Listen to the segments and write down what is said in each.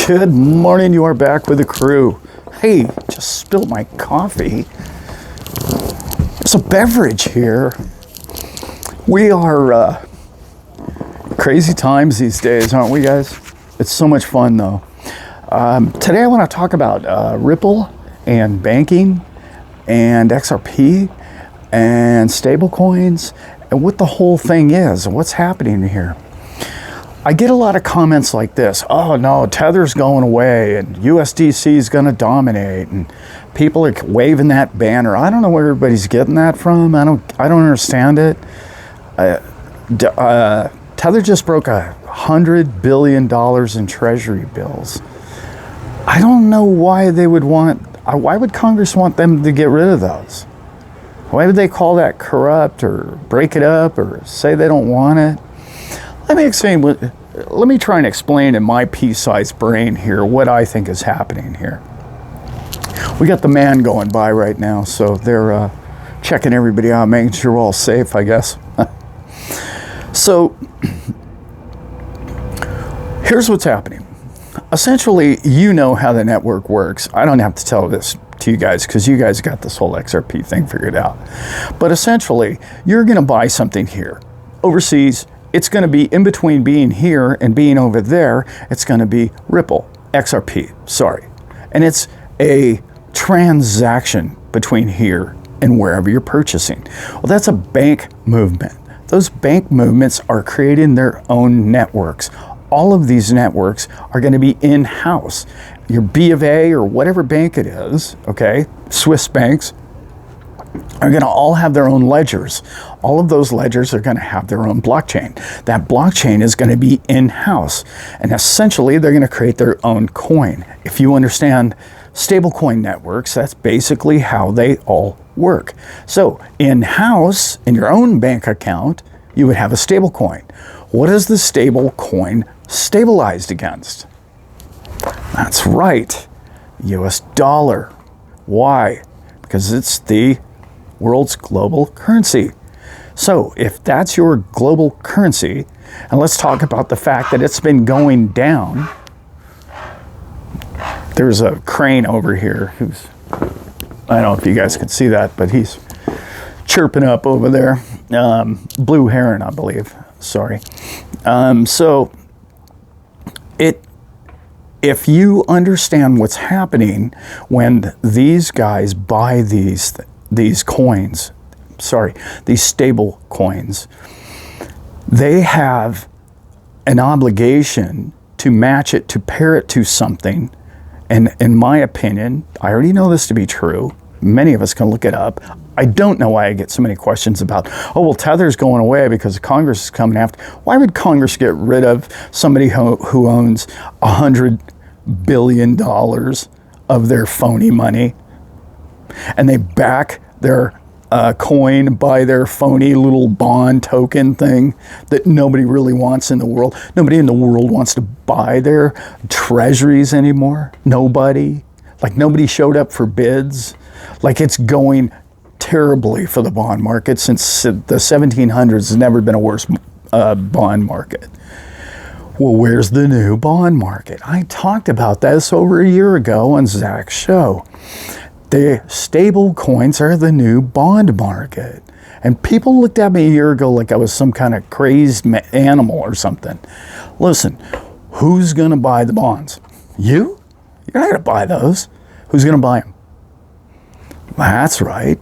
Good morning, you are back with the crew. Hey, just spilled my coffee. There's a beverage here. We are crazy times these days, aren't we, guys? It's so much fun, though. Today I want to talk about Ripple and banking and XRP and stablecoins and what the whole thing is and what's happening here. I get a lot of comments like this. Oh no, Tether's going away and USDC is going to dominate, and people are waving that banner. I don't know where everybody's getting that from. I don't understand it. Tether just broke $100 billion in Treasury bills. I don't know why they would why would Congress want them to get rid of those? Why would they call that corrupt or break it up or say they don't want it? Let me try and explain in my pea-sized brain here what I think is happening here. We got the man going by right now, so they're checking everybody out, making sure we're all safe, I guess. So, here's what's happening. Essentially, you know how the network works. I don't have to tell this to you guys because you guys got this whole XRP thing figured out. But essentially, you're going to buy something here. Overseas, it's going to be in between being here and being over there. It's going to be Ripple, XRP, sorry. And it's a transaction between here and wherever you're purchasing. Well, that's a bank movement. Those bank movements are creating their own networks. All of these networks are going to be in-house. Your B of A or whatever bank it is, okay, Swiss banks, are going to all have their own ledgers. All of those ledgers are going to have their own blockchain. That blockchain is going to be in-house. And essentially, they're going to create their own coin. If you understand stablecoin networks, that's basically how they all work. So in-house, in your own bank account, you would have a stablecoin. What is the stablecoin stabilized against? That's right, US dollar. Why? Because it's the world's global currency. So if that's your global currency, and let's talk about the fact that it's been going down. There's a crane over here who's, I don't know if you guys can see that, but he's chirping up over there. Blue Heron, I believe. Sorry. So if you understand what's happening when these guys buy these coins, these stable coins, they have an obligation to match it, to pair it to something. And in my opinion, I already know this to be true. Many of us can look it up. I don't know why I get so many questions about, oh, well, Tether's going away because Congress is coming after. Why would Congress get rid of somebody who owns $100 billion of their phony money, and they back their coin by their phony little bond token thing that nobody really wants in the world? Nobody in the world wants to buy their treasuries anymore. Nobody. Like, nobody showed up for bids. Like, it's going terribly for the bond market since the 1700s. Has never been a worse bond market. Well, where's the new bond market? I talked about this over a year ago on Zack's show. The stable coins are the new bond market. And people looked at me a year ago like I was some kind of crazed animal or something. Listen, who's going to buy the bonds? You? You're not going to buy those. Who's going to buy them? That's right.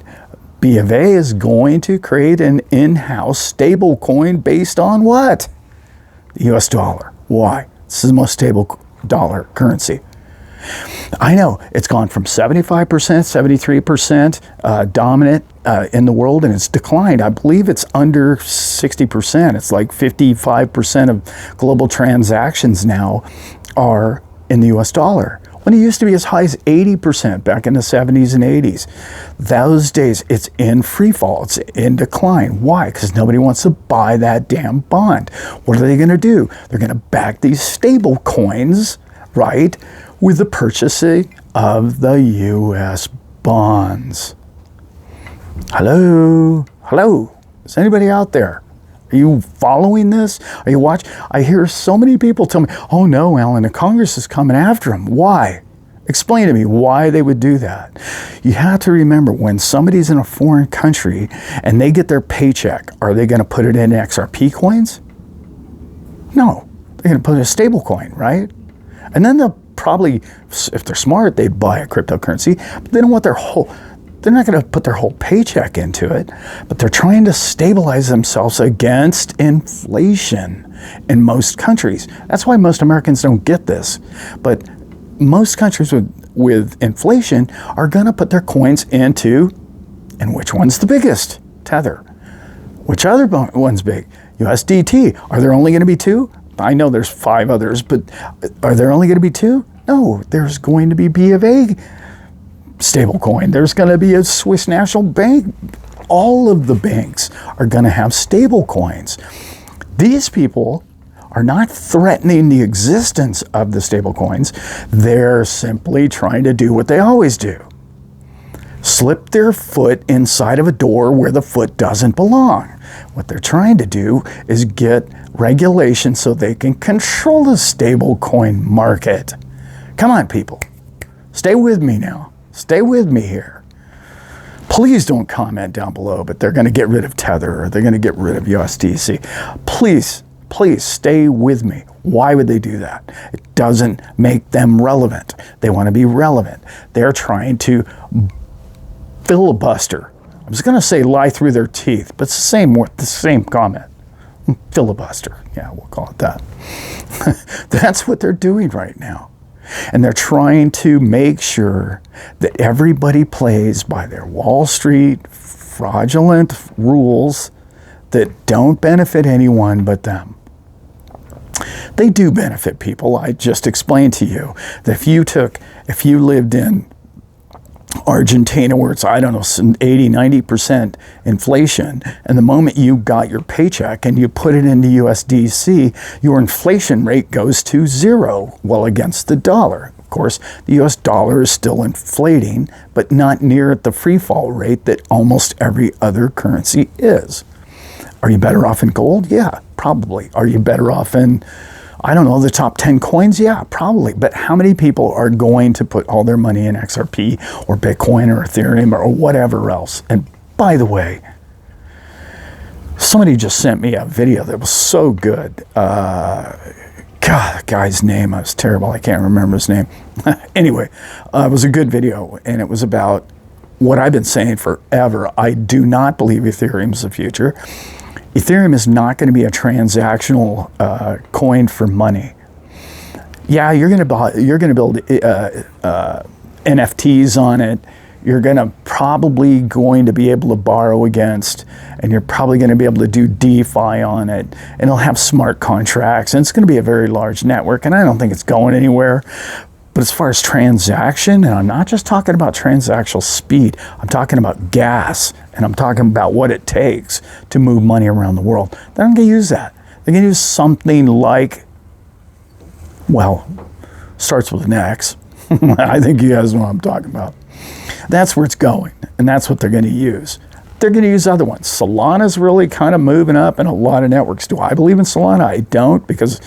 B of A is going to create an in-house stable coin based on what? The US dollar. Why? This is the most stable dollar currency. I know it's gone from 75%, 73% dominant in the world, and it's declined. I believe it's under 60%. It's like 55% of global transactions now are in the US dollar, when it used to be as high as 80% back in the 70s and 80s. Those days, it's in free fall. It's in decline. Why? Because nobody wants to buy that damn bond. What are they going to do? They're going to back these stable coins, right, with the purchasing of the U.S. bonds. Hello? Hello? Is anybody out there? Are you following this? Are you watching? I hear so many people tell me, oh no, Allan, the Congress is coming after him. Why? Explain to me why they would do that. You have to remember, when somebody's in a foreign country and they get their paycheck, are they going to put it in XRP coins? No. They're going to put it in a stable coin, right? And then they'll probably, if they're smart, they buy a cryptocurrency, but they don't want they're not going to put their whole paycheck into it, but they're trying to stabilize themselves against inflation in most countries. That's why most Americans don't get this. But most countries with inflation are going to put their coins into, and which one's the biggest? Tether. Which other one's big? USDT. Are there only going to be two? I know there's 5 others, but are there only going to be 2? No, there's going to be B of A stablecoin. There's going to be a Swiss National Bank. All of the banks are going to have stable coins. These people are not threatening the existence of the stable coins. They're simply trying to do what they always do. Slip their foot inside of a door where the foot doesn't belong. What they're trying to do is get regulation so they can control the stable coin market. Come on, people. Stay with me now. Stay with me here. Please don't comment down below, but they're going to get rid of Tether or they're going to get rid of USDC. Please stay with me. Why would they do that? It doesn't make them relevant. They want to be relevant. They're trying to filibuster. I was going to say lie through their teeth, but it's the same comment. Filibuster. Yeah, we'll call it that. That's what they're doing right now. And they're trying to make sure that everybody plays by their Wall Street fraudulent rules that don't benefit anyone but them. They do benefit people. I just explained to you that if you lived in Argentina, where it's, 80, 90% inflation, and the moment you got your paycheck and you put it into USDC, your inflation rate goes to 0, well, against the dollar. Of course, the US dollar is still inflating, but not near at the free fall rate that almost every other currency is. Are you better off in gold? Yeah, probably. Are you better off in, the top 10 coins? Yeah, probably. But how many people are going to put all their money in XRP or Bitcoin or Ethereum or whatever else? And by the way, somebody just sent me a video that was so good. The guy's name, I was terrible. I can't remember his name. Anyway, it was a good video, and it was about what I've been saying forever. I do not believe Ethereum is the future. Ethereum is not going to be a transactional coin for money. Yeah, you're going to build NFTs on it. You're probably going to be able to borrow against, and you're probably going to be able to do DeFi on it, and it'll have smart contracts, and it's going to be a very large network, and I don't think it's going anywhere. But as far as transaction, and I'm not just talking about transactional speed, I'm talking about gas, and I'm talking about what it takes to move money around the world. They're not going to use that. They're going to use something like, starts with an X. I think you guys know what I'm talking about. That's where it's going, and that's what they're going to use. They're going to use other ones. Solana's really kind of moving up in a lot of networks. Do I believe in Solana? I don't, because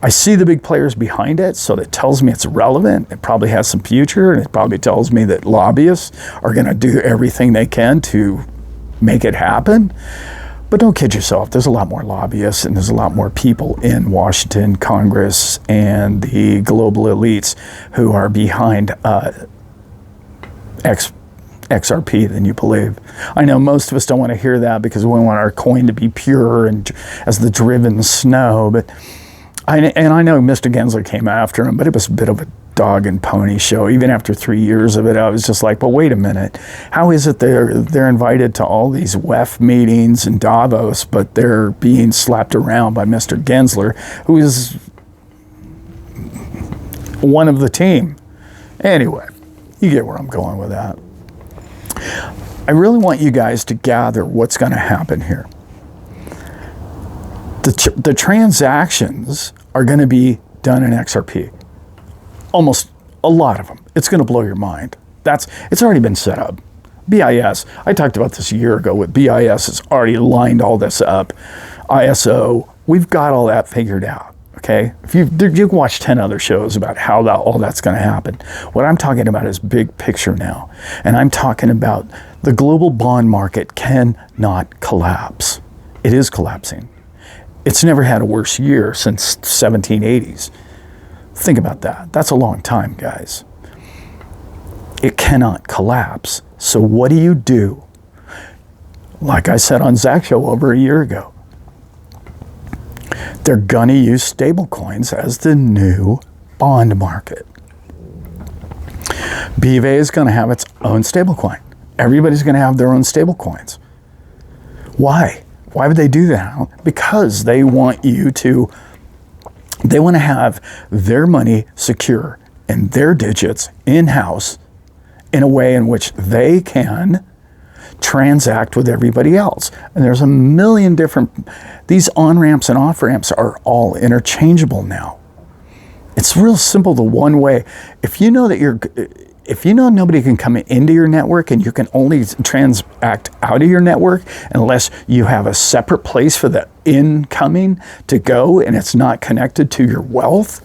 I see the big players behind it, so that tells me it's relevant. It probably has some future, and it probably tells me that lobbyists are going to do everything they can to make it happen. But don't kid yourself. There's a lot more lobbyists, and there's a lot more people in Washington, Congress, and the global elites who are behind XRP than you believe. I know most of us don't want to hear that because we want our coin to be pure and as the driven snow, but I know Mr. Genslinger came after him, but it was a bit of a dog and pony show. Even after 3 years of it, I was just like, well, wait a minute. How is it they're invited to all these WEF meetings in Davos, but they're being slapped around by Mr. Genslinger, who is one of the team? Anyway, you get where I'm going with that. I really want you guys to gather what's going to happen here. The transactions are going to be done in XRP. Almost a lot of them. It's going to blow your mind. It's already been set up. BIS, I talked about this a year ago with BIS has already lined all this up. ISO, we've got all that figured out. Okay, if you can watch 10 other shows about how all that's going to happen. What I'm talking about is big picture now, and I'm talking about the global bond market cannot collapse. It is collapsing. It's never had a worse year since 1780s. Think about that. That's a long time, guys. It cannot collapse. So what do? Like I said on Zack show over a year ago, they're going to use stablecoins as the new bond market. BVA is going to have its own stablecoin. Everybody's going to have their own stablecoins. Why? Why would they do that? Because they want to have their money secure in their digits in-house in a way in which they can transact with everybody else. And there's a million different, these on-ramps and off-ramps are all interchangeable now. It's real simple the one way. If you know nobody can come into your network and you can only transact out of your network unless you have a separate place for the incoming to go and it's not connected to your wealth,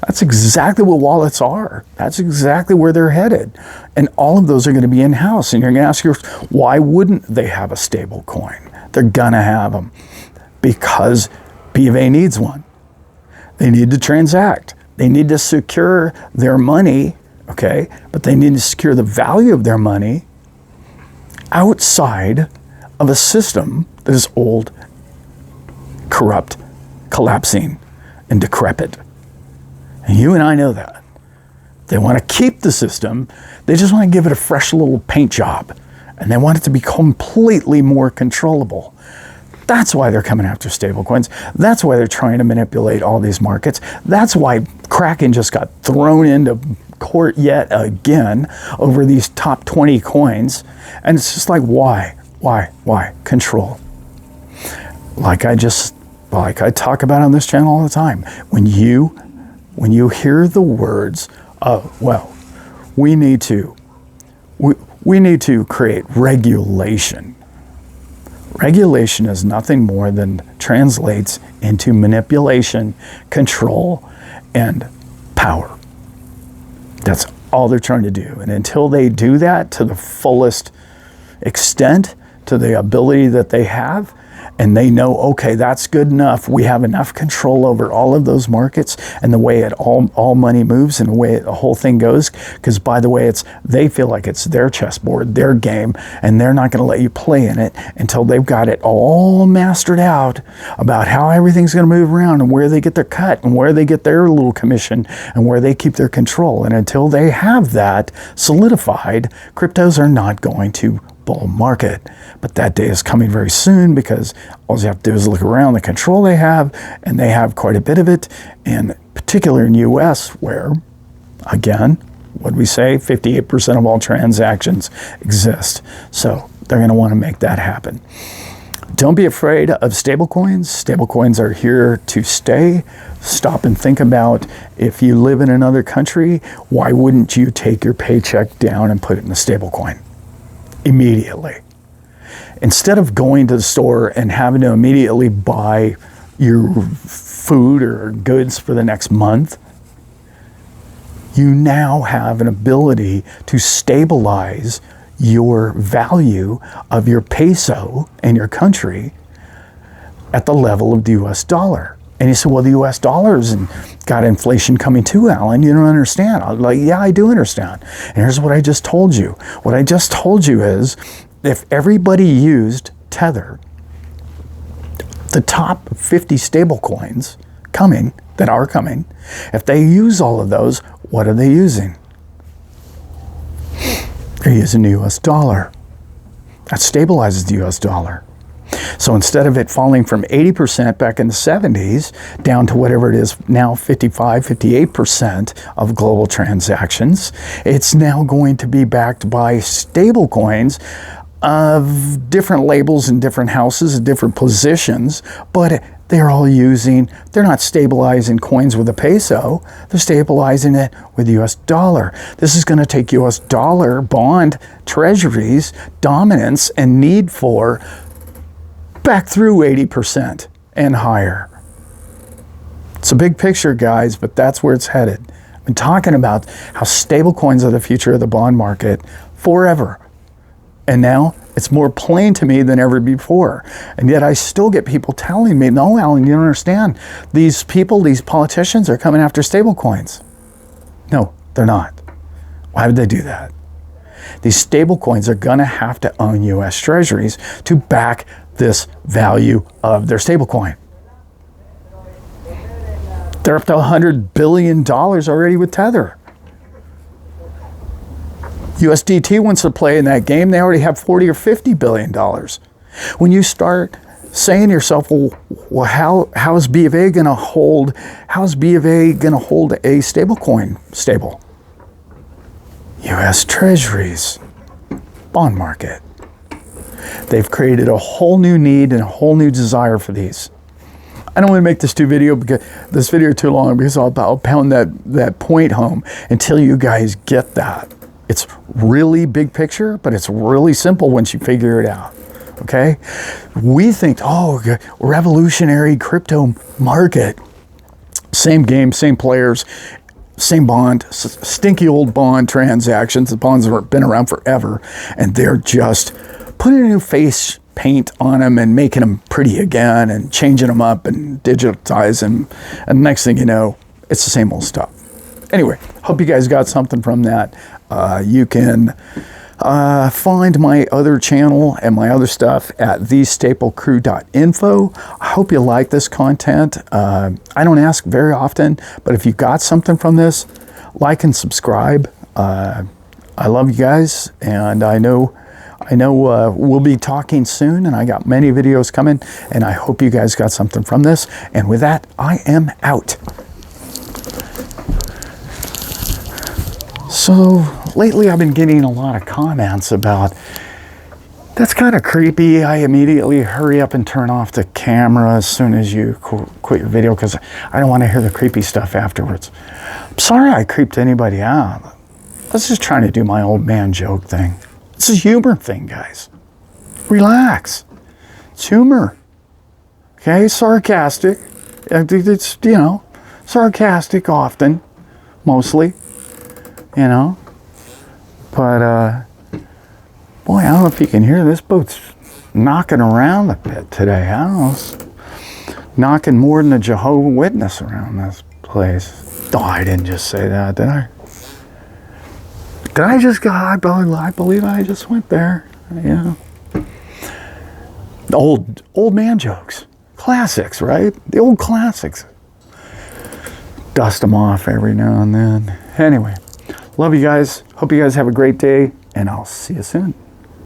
that's exactly what wallets are. That's exactly where they're headed. And all of those are going to be in-house. And you're going to ask yourself, why wouldn't they have a stable coin? They're going to have them because B of A needs one. They need to transact. They need to secure their money, okay? But they need to secure the value of their money outside of a system that is old, corrupt, collapsing, and decrepit. And you and I know that. They want to keep the system. They just want to give it a fresh little paint job. And they want it to be completely more controllable. That's why they're coming after stablecoins. That's why they're trying to manipulate all these markets. That's why Kracken just got thrown into court yet again over these top 20 coins. And it's just like, why? Control. Like I talk about on this channel all the time. When you hear the words, we need to create regulation. Regulation is nothing more than translates into manipulation, control, and power. That's all they're trying to do. And until they do that to the fullest extent, to the ability that they have, and they know, okay, that's good enough. We have enough control over all of those markets and the way all money moves and the way the whole thing goes. Because by the way, they feel like it's their chessboard, their game, and they're not going to let you play in it until they've got it all mastered out about how everything's going to move around and where they get their cut and where they get their little commission and where they keep their control. And until they have that solidified, cryptos are not going to bull market. But that day is coming very soon because all you have to do is look around the control they have, and they have quite a bit of it, and particularly in US where, again, what we say, 58% of all transactions exist. So they're going to want to make that happen. Don't be afraid of stablecoins. Stablecoins are here to stay. Stop and think about, if you live in another country, why wouldn't you take your paycheck down and put it in a stablecoin? Immediately. Instead of going to the store and having to immediately buy your food or goods for the next month, you now have an ability to stabilize your value of your peso and your country at the level of the US dollar. And you say, well, the US dollar's got inflation coming too, Allan. You don't understand. I'm like, yeah, I do understand. And here's what I just told you. What I just told you is, if everybody used Tether, the top 50 stable coins that are coming, if they use all of those, what are they using? They're using the US dollar. That stabilizes the US dollar. So instead of it falling from 80% back in the 70s down to whatever it is now, 55, 58% of global transactions, it's now going to be backed by stable coins of different labels and different houses and different positions, but they're not stabilizing coins with a peso, they're stabilizing it with US dollar. This is going to take US dollar bond treasuries dominance and need for back through 80% and higher. It's a big picture, guys, but that's where it's headed. I've been talking about how stable coins are the future of the bond market forever. And now it's more plain to me than ever before. And yet I still get people telling me, no, Allan, you don't understand. These people, these politicians are coming after stable coins. No, they're not. Why would they do that? These stable coins are going to have to own US treasuries to back this value of their stable coin. They're up to $100 billion already with Tether. USDT wants to play in that game. They already have $40 or $50 billion. When you start saying to yourself, well, how is B of A going to hold? How is B of A going to hold a stable coin stable? US Treasuries, bond market. They've created a whole new need and a whole new desire for these. I don't want to make this video too long because I'll pound that point home until you guys get that. It's really big picture, but it's really simple once you figure it out, okay? We think, oh, revolutionary crypto market. Same game, same players, same bond, stinky old bond transactions. The bonds have been around forever, and they're just putting a new face paint on them and making them pretty again and changing them up and digitizing them. And the next thing you know, it's the same old stuff. Anyway, hope you guys got something from that. You can find my other channel and my other stuff at TheStapleCrew.info. I hope you like this content. I don't ask very often, but if you got something from this, like and subscribe. I love you guys, and I know we'll be talking soon, and I got many videos coming, and I hope you guys got something from this. And with that, I am out. So lately I've been getting a lot of comments about, that's kind of creepy. I immediately hurry up and turn off the camera as soon as you quit your video because I don't want to hear the creepy stuff afterwards. I'm sorry I creeped anybody out. I was just trying to do my old man joke thing. It's a humor thing, guys. Relax. It's humor. Okay, sarcastic. It's, sarcastic often, mostly. But boy, I don't know if you can hear this boat's knocking around a bit today. I don't know, it's knocking more than a Jehovah Witness around this place. Oh, I didn't just say that, did I? Did I just go? I believe I just went there. Yeah. Old man jokes, classics, right? The old classics. Dust them off every now and then. Anyway. Love you guys. Hope you guys have a great day, and I'll see you soon.